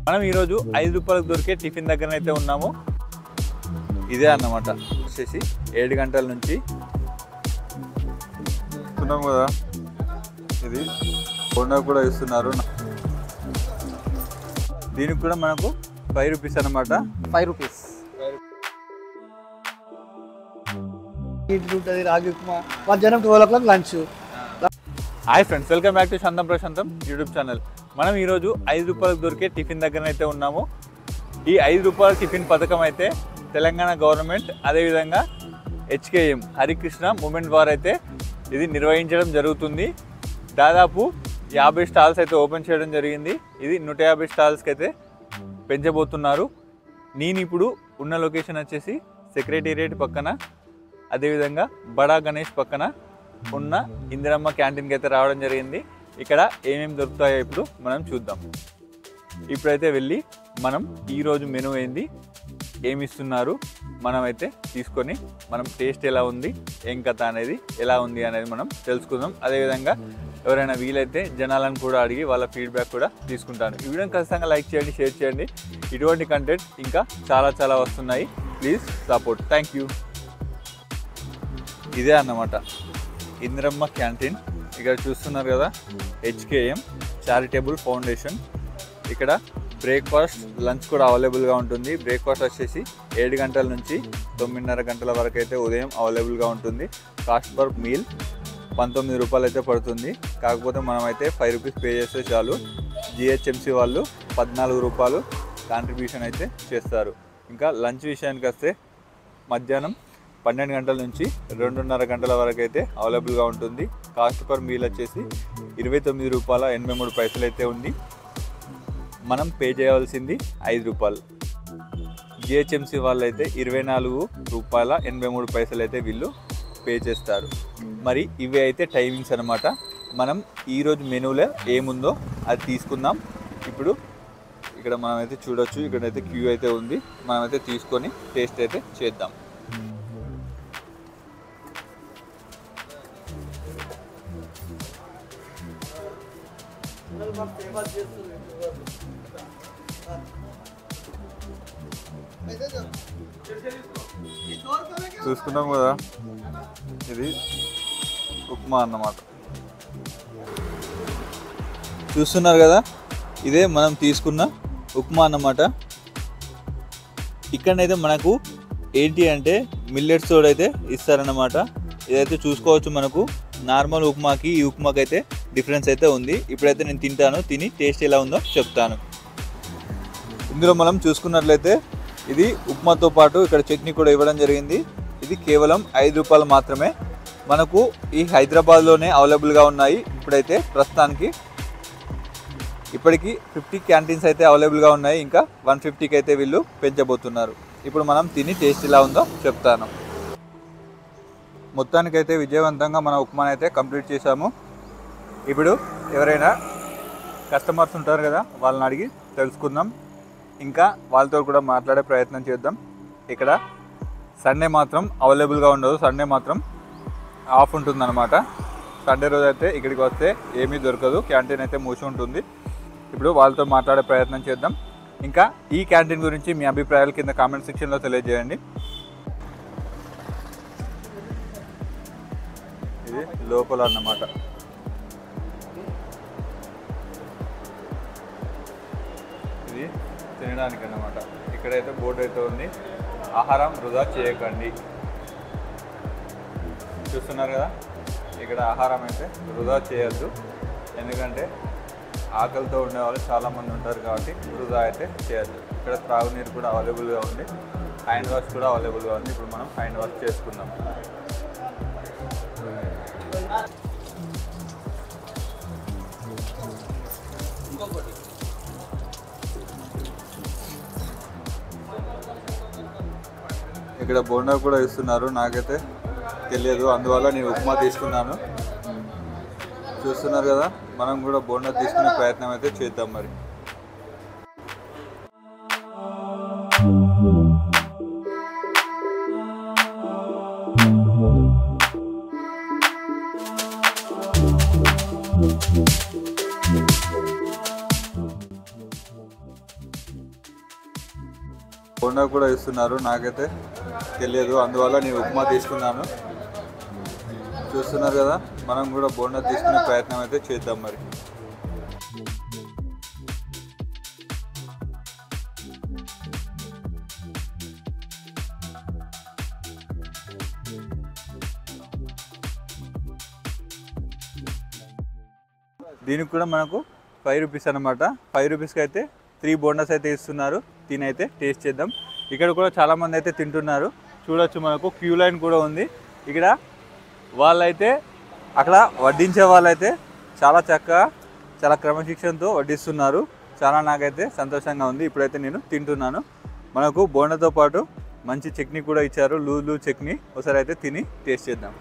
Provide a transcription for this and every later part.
మనం ఈరోజు 5 రూపాయలకు దొరికే టిఫిన్ దగ్గరనైతే ఉన్నాము. ఇదే అన్నమాట. వచ్చేసి 7 గంటల నుంచి ఉన్నాం కదా. ఇది బోండా కూడా ఇస్తున్నారు. దీనికి కూడా మనకు 5 రూపీస్ అన్నమాట. 5 రూపీస్. ఉంటుంది రాగి ఉప్మా. మధ్యాహ్నం 12 o'clock lunch. Hi friends, welcome back to శాంతం ప్రశాంతం యూట్యూబ్ ఛానల్. మనం ఈరోజు 5 రూపాయలకు దొరికే టిఫిన్ దగ్గరనైతే ఉన్నాము. ఈ 5 రూపాయల టిఫిన్ పథకం అయితే తెలంగాణ గవర్నమెంట్, అదేవిధంగా హెచ్కేఎం హరికృష్ణ మూమెంట్ వారు అయితే ఇది నిర్వహించడం జరుగుతుంది. దాదాపు 50 స్టాల్స్ అయితే ఓపెన్ చేయడం జరిగింది. ఇది 150 స్టాల్స్కి అయితే పెంచబోతున్నారు. నేను ఇప్పుడు ఉన్న లొకేషన్ వచ్చేసి సెక్రటేరియట్ పక్కన, అదేవిధంగా బడా గణేష్ పక్కన ఉన్న ఇందిరమ్మ క్యాంటీన్కి అయితే రావడం జరిగింది. ఇక్కడ ఏమేమి దొరుకుతాయో ఇప్పుడు మనం చూద్దాం. ఇప్పుడైతే వెళ్ళి మనం ఈరోజు మెనూ ఏంది, ఏమి ఇస్తున్నారు, మనమైతే తీసుకొని మనం టేస్ట్ ఎలా ఉంది, ఏం కథ అనేది ఎలా ఉంది అనేది మనం తెలుసుకుందాం. అదేవిధంగా ఎవరైనా వీలైతే జనాలను కూడా అడిగి వాళ్ళ ఫీడ్బ్యాక్ కూడా తీసుకుంటాను. ఈ వీడియోని ఖచ్చితంగా లైక్ చేయండి, షేర్ చేయండి. ఇటువంటి కంటెంట్ ఇంకా చాలా వస్తున్నాయి. Please support. Thank you. ఇదే అన్నమాట ఇందిరమ్మ క్యాంటీన్. ఇక్కడ చూస్తున్నారు కదా, హెచ్కేఎం చారిటబుల్ ఫౌండేషన్. ఇక్కడ బ్రేక్ఫాస్ట్, లంచ్ కూడా అవైలబుల్గా ఉంటుంది. బ్రేక్ఫాస్ట్ వచ్చేసి 7 గంటల నుంచి 9:30 గంటల వరకు అయితే ఉదయం అవైలబుల్గా ఉంటుంది. కాస్ట్ పర్ మీల్ 19 రూపాయలు అయితే పడుతుంది. కాకపోతే మనమైతే 5 రూపీస్ పే చేస్తే చాలు. జిహెచ్ఎంసీ వాళ్ళు 14 రూపాయలు కాంట్రిబ్యూషన్ అయితే చేస్తారు. ఇంకా లంచ్ విషయానికి వస్తే మధ్యాహ్నం 12 గంటల నుంచి 2:30 గంటల వరకు అయితే అవైలబుల్గా ఉంటుంది. కాస్ట్ పర్ మీల్ వచ్చేసి 29 రూపాయల 83 పైసలు అయితే ఉంది. మనం పే చేయవలసింది 5 రూపాయలు. జిహెచ్ఎంసీ వాళ్ళు అయితే 24 రూపాయల 83 పైసలు అయితే వీళ్ళు పే చేస్తారు. మరి ఇవి అయితే టైమింగ్స్ అనమాట. మనం ఈరోజు మెనూలో ఏముందో అది తీసుకుందాం. ఇప్పుడు ఇక్కడ మనమైతే చూడొచ్చు, ఇక్కడైతే క్యూ అయితే ఉంది. మనమైతే తీసుకొని టేస్ట్ అయితే చేద్దాం. చూసుకున్నాం కదా, ఇది ఉప్మా అన్నమాట. చూస్తున్నారు కదా, ఇదే మనం తీసుకున్న ఉప్మా అన్నమాట. ఇక్కడనైతే మనకు ఏంటి అంటే మిల్లెట్స్ తోడు అయితే ఇస్తారన్నమాట. ఇదైతే చూసుకోవచ్చు. మనకు నార్మల్ ఉప్మాకి ఈ ఉప్మాకి అయితే డిఫరెన్స్ అయితే ఉంది. ఇప్పుడైతే నేను తింటాను, తిని టేస్ట్ ఎలా ఉందో చెప్తాను. ఇందులో మనం చూసుకున్నట్లయితే ఇది ఉప్మాతో పాటు ఇక్కడ చట్నీ కూడా ఇవ్వడం జరిగింది. ఇది కేవలం 5 రూపాయలు మాత్రమే. మనకు ఈ హైదరాబాద్లోనే అవైలబుల్గా ఉన్నాయి. ఇప్పుడైతే ప్రస్తుతానికి ఇప్పటికీ 50 క్యాంటీన్స్ అయితే అవైలబుల్గా ఉన్నాయి. ఇంకా 150కి అయితే వీళ్ళు పెంచబోతున్నారు. ఇప్పుడు మనం తిని టేస్ట్ ఎలా ఉందో చెప్తాను. మొత్తానికైతే విజయవంతంగా మన ఉప్మాని అయితే కంప్లీట్ చేశాము. ఇప్పుడు ఎవరైనా కస్టమర్స్ ఉంటారు కదా, వాళ్ళని అడిగి తెలుసుకుందాం. ఇంకా వాళ్ళతో కూడా మాట్లాడే ప్రయత్నం చేద్దాం. ఇక్కడ సండే మాత్రం అవైలబుల్గా ఉండదు. సండే మాత్రం ఆఫ్ ఉంటుందన్నమాట. సండే రోజు అయితే ఇక్కడికి వస్తే ఏమీ దొరకదు, క్యాంటీన్ అయితే మూసి ఉంటుంది. ఇప్పుడు వాళ్ళతో మాట్లాడే ప్రయత్నం చేద్దాం. ఇంకా ఈ క్యాంటీన్ గురించి మీ అభిప్రాయాలు కింద కామెంట్ సెక్షన్లో తెలియజేయండి. ఇది లోపల అన్నమాట. ఇది తినడానికి అన్నమాట. ఇక్కడైతే బోర్డు అయితే ఉంది, ఆహారం వృధా చేయకండి. చూస్తున్నారు కదా, ఇక్కడ ఆహారం అయితే వృధా చేయొద్దు. ఎందుకంటే ఆకలితో ఉండేవాళ్ళు చాలామంది ఉంటారు కాబట్టి వృధా అయితే చేయొద్దు. ఇక్కడ త్రాగునీరు కూడా అవైలబుల్గా ఉంది, హ్యాండ్ వాష్ కూడా అవైలబుల్గా ఉంది. ఇప్పుడు మనం హ్యాండ్ వాష్ చేసుకుందాం. ఇక్కడ బోండా కూడా ఇస్తున్నారు. నాకైతే తెలియదు, అందువల్ల నేను ఉప్మా తీసుకున్నాను. చూస్తున్నారు కదా, మనం కూడా బోండా తీసుకునే ప్రయత్నం అయితే చేద్దాం. మరి బోండా కూడా ఇస్తున్నారు, నాకైతే తెలియదు, అందువల్ల నేను ఉప్మా తీసుకున్నాను. చూస్తున్నారు కదా, మనం కూడా బోండా తీసుకునే ప్రయత్నం అయితే చేద్దాం. మరి దీనికి కూడా మనకు 5 రూపీస్ అనమాట. 5 రూపీస్కి అయితే 3 బోండాస్ అయితే ఇస్తున్నారు. తినైతే టేస్ట్ చేద్దాం. ఇక్కడ కూడా చాలామంది అయితే తింటున్నారు. చూడొచ్చు, మనకు క్యూ లైన్ కూడా ఉంది. ఇక్కడ వాళ్ళైతే అక్కడ వడ్డించే వాళ్ళైతే చాలా చక్కగా, చాలా క్రమశిక్షణతో వడ్డిస్తున్నారు. చాలా నాకైతే సంతోషంగా ఉంది. ఇప్పుడైతే నేను తింటున్నాను. మనకు బోండాతో పాటు మంచి చట్నీ కూడా ఇచ్చారు, లూజ్ చట్నీ. ఒకసారి అయితే తిని టేస్ట్ చేద్దాం.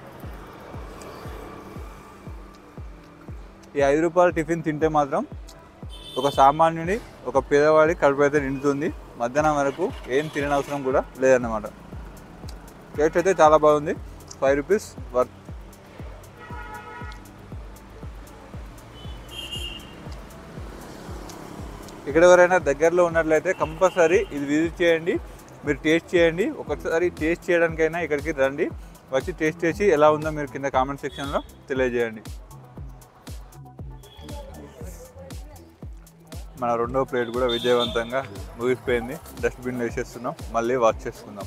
ఈ 5 రూపాయల టిఫిన్ తింటే మాత్రం ఒక సామాన్యుడి, ఒక పేదవాడి కడుపు అయితే నిండుతుంది. మధ్యాహ్నం వరకు ఏం తిననవసరం కూడా లేదన్నమాట. టేస్ట్ అయితే చాలా బాగుంది. 5 రూపీస్ వర్త్. ఇక్కడ ఎవరైనా దగ్గరలో ఉన్నట్లయితే కంపల్సరీ ఇది విజిట్ చేయండి, మీరు టేస్ట్ చేయండి. ఒకసారి టేస్ట్ చేయడానికైనా ఇక్కడికి రండి. వచ్చి టేస్ట్ చేసి ఎలా ఉందో మీరు కింద కామెంట్ సెక్షన్లో తెలియజేయండి. మన రెండో ప్లేట్ కూడా విజయవంతంగా ముగిసిపోయింది. డస్ట్బిన్లో వేసేస్తున్నాం, మళ్ళీ వాష్ చేసుకుందాం.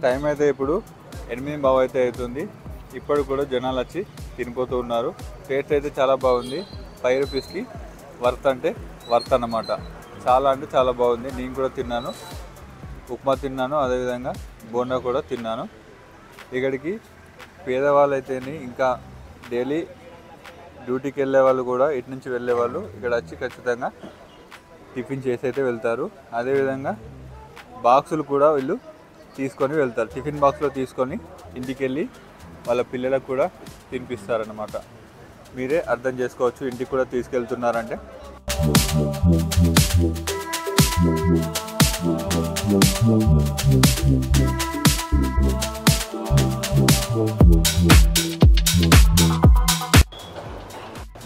టైం అయితే ఇప్పుడు 8:15 అయితే అవుతుంది. ఇప్పుడు కూడా జనాలు వచ్చి తినిపోతూ ఉన్నారు. టేస్ట్ అయితే చాలా బాగుంది. 5 రూపీస్కి వర్త్ అంటే వర్త్ అన్నమాట. చాలా అంటే చాలా బాగుంది. నేను కూడా తిన్నాను, ఉప్మా తిన్నాను, అదేవిధంగా బోండా కూడా తిన్నాను. ఇక్కడికి పేదవాళ్ళు అయితేనే, ఇంకా డైలీ డ్యూటీకి వెళ్ళే వాళ్ళు కూడా, ఇటు నుంచి వెళ్ళే వాళ్ళు ఇక్కడ వచ్చి ఖచ్చితంగా టిఫిన్ చేసి అయితే వెళ్తారు. అదేవిధంగా బాక్సులు కూడా వీళ్ళు తీసుకొని వెళ్తారు. టిఫిన్ బాక్స్లో తీసుకొని ఇంటికి వెళ్ళి వాళ్ళ పిల్లలకు కూడా తినిపిస్తారన్నమాట. మీరే అర్థం చేసుకోవచ్చు ఇంటికి కూడా తీసుకెళ్తున్నారంటే.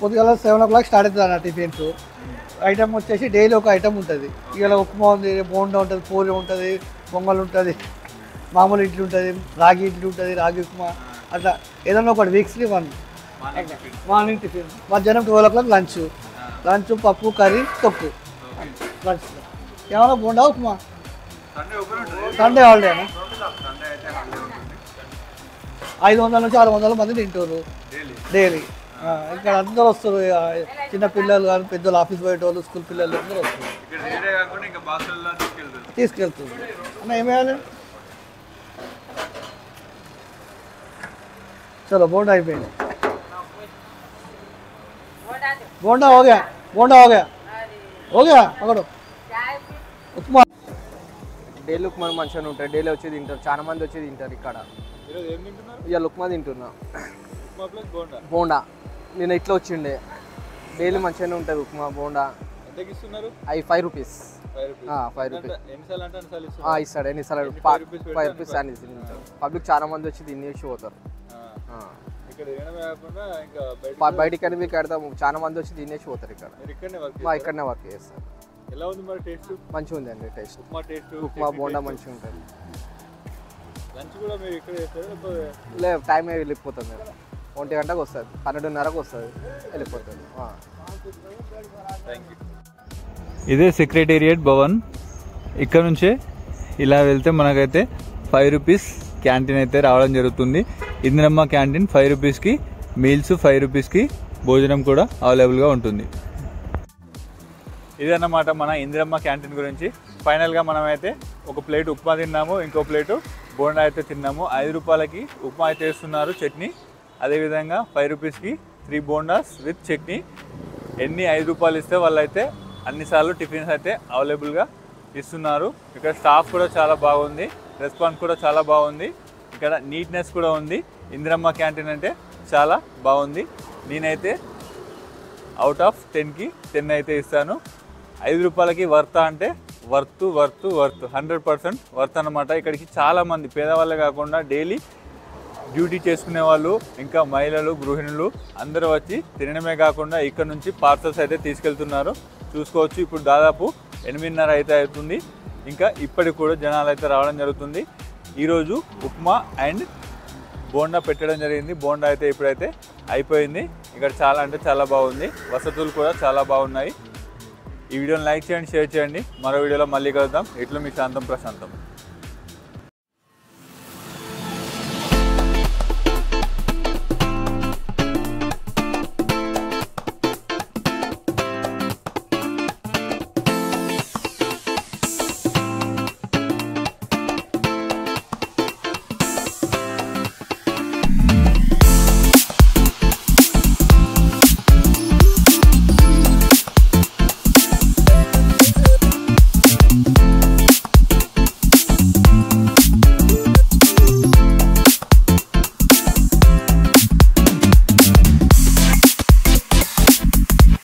పొద్దుగల 7 o'clock స్టార్ట్ అవుతుంది అన్న టిఫిన్స్. ఐటమ్ వచ్చేసి డైలీ ఒక ఐటమ్ ఉంటుంది. ఇవాళ ఉప్మా ఉంది, బోండా ఉంటుంది, పూరి ఉంటుంది, పొంగల్ ఉంటుంది, మామూలు ఇడ్లీ ఉంటుంది, రాగి ఇడ్లీ ఉంటుంది, రాగి ఉప్మా, అట్లా ఏదన్నా ఒకటి వీక్స్లీ 1 మార్నింగ్ టిఫిన్. మధ్యాహ్నం 12 o'clock లంచ్ పప్పు, కర్రీ, తొక్కు. లంచ్ ఏమన్నా బోండా, ఉప్మా. సండే హాలిడేనా? 500 నుంచి 600 మంది తింటారు డైలీ. ఇక్కడ అందరూ వస్తారు, చిన్న పిల్లలు కానీ, పెద్దలు, ఆఫీస్ పోయేటోళ్ళు, స్కూల్ పిల్లలు అందరూ వస్తారు, తీసుకెళ్తుంది. అన్న ఏం వేయాలి? చలో బోండా అయిపోయింది. బోండా హోగా, బోండా హోగా, హోగా పకడో. ఉప్మా డైలీ ఉప్మా మంచిగా ఉంటాయి. డైలీ వచ్చి తింటారు, చాలా మంది వచ్చి తింటారు ఇక్కడ. ఇవాళ ఉప్మా తింటున్నా, బోండా. నేను ఇట్లా వచ్చిండే. డైలీ మంచిగానే ఉంటుంది ఉప్మా, బోండా. అవి 5 రూపీస్. 5 రూపీస్ ఇస్తాడు. ఎన్నిసార్లు 5 రూపీస్ అని తింటారు. పబ్లిక్ చాలా మంది వచ్చి తినేసి పోతారు. బయటికి అని మీకు ఆడతాము, చాలా మంది వచ్చి తినేసి పోతారు. ఇక్కడ ఇక్కడనే వర్క్ చేస్తారు. మంచిగా ఉంది అండి టేస్ట్. ఉప్మా బోండా మంచిగా ఉంటుంది. లేదు, టైం వెళ్ళిపోతుంది. 1 గంటకు వస్తుంది, 12:30కు వస్తుంది, వెళ్ళిపోతుంది. ఇదే సెక్రటేరియట్ భవన్. ఇక్కడ నుంచే ఇలా వెళ్తే మనకైతే 5 రూపీస్ క్యాంటీన్ అయితే రావడం జరుగుతుంది. ఇందిరమ్మ క్యాంటీన్. 5 రూపీస్కి మీల్స్, 5 రూపీస్కి భోజనం కూడా అవైలబుల్గా ఉంటుంది. ఇదన్నమాట మన ఇందిరమ్మ క్యాంటీన్ గురించి. ఫైనల్గా మనమైతే ఒక ప్లేట్ ఉప్మా తిన్నాము, ఇంకో ప్లేటు బోండా అయితే తిన్నాము. 5 రూపాయలకి ఉప్మా అయితే ఇస్తున్నారు, చట్నీ. అదేవిధంగా 5 రూపీస్కి 3 బోండాస్ విత్ చట్నీ. ఎన్ని 5 రూపాయలు ఇస్తే వాళ్ళైతే అన్నిసార్లు టిఫిన్స్ అయితే అవైలబుల్గా ఇస్తున్నారు. ఇక్కడ స్టాఫ్ కూడా చాలా బాగుంది, రెస్పాన్స్ కూడా చాలా బాగుంది. ఇక్కడ నీట్నెస్ కూడా ఉంది. ఇందిరమ్మ క్యాంటీన్ అంటే చాలా బాగుంది. నేనైతే అవుట్ ఆఫ్ 10కి 10 అయితే ఇస్తాను. 5 రూపాయలకి వర్త్ అంటే వర్త్ 100% వర్త్ అన్నమాట. ఇక్కడికి చాలామంది పేదవాళ్ళే కాకుండా డైలీ డ్యూటీ చేసుకునే వాళ్ళు ఇంకా మహిళలు గృహిణులు అందరూ వచ్చి తినడమే కాకుండా ఇక్కడ నుంచి పార్సల్స్ అయితే తీసుకెళ్తున్నారు. చూసుకోవచ్చు ఇప్పుడు దాదాపు 8:30 అయితే అవుతుంది. ఇంకా ఇప్పటికి కూడా జనాలు అయితే రావడం జరుగుతుంది. ఈరోజు ఉప్మా అండ్ బోండా పెట్టడం జరిగింది. బోండా అయితే ఇప్పుడైతే అయిపోయింది. ఇక్కడ చాలా అంటే చాలా బాగుంది. వసతులు కూడా చాలా బాగున్నాయి. ఈ వీడియోని లైక్ చేయండి, షేర్ చేయండి. మరో వీడియోలో మళ్ళీ కలుద్దాం. ఇట్లా మీ శాంతం ప్రశాంతం.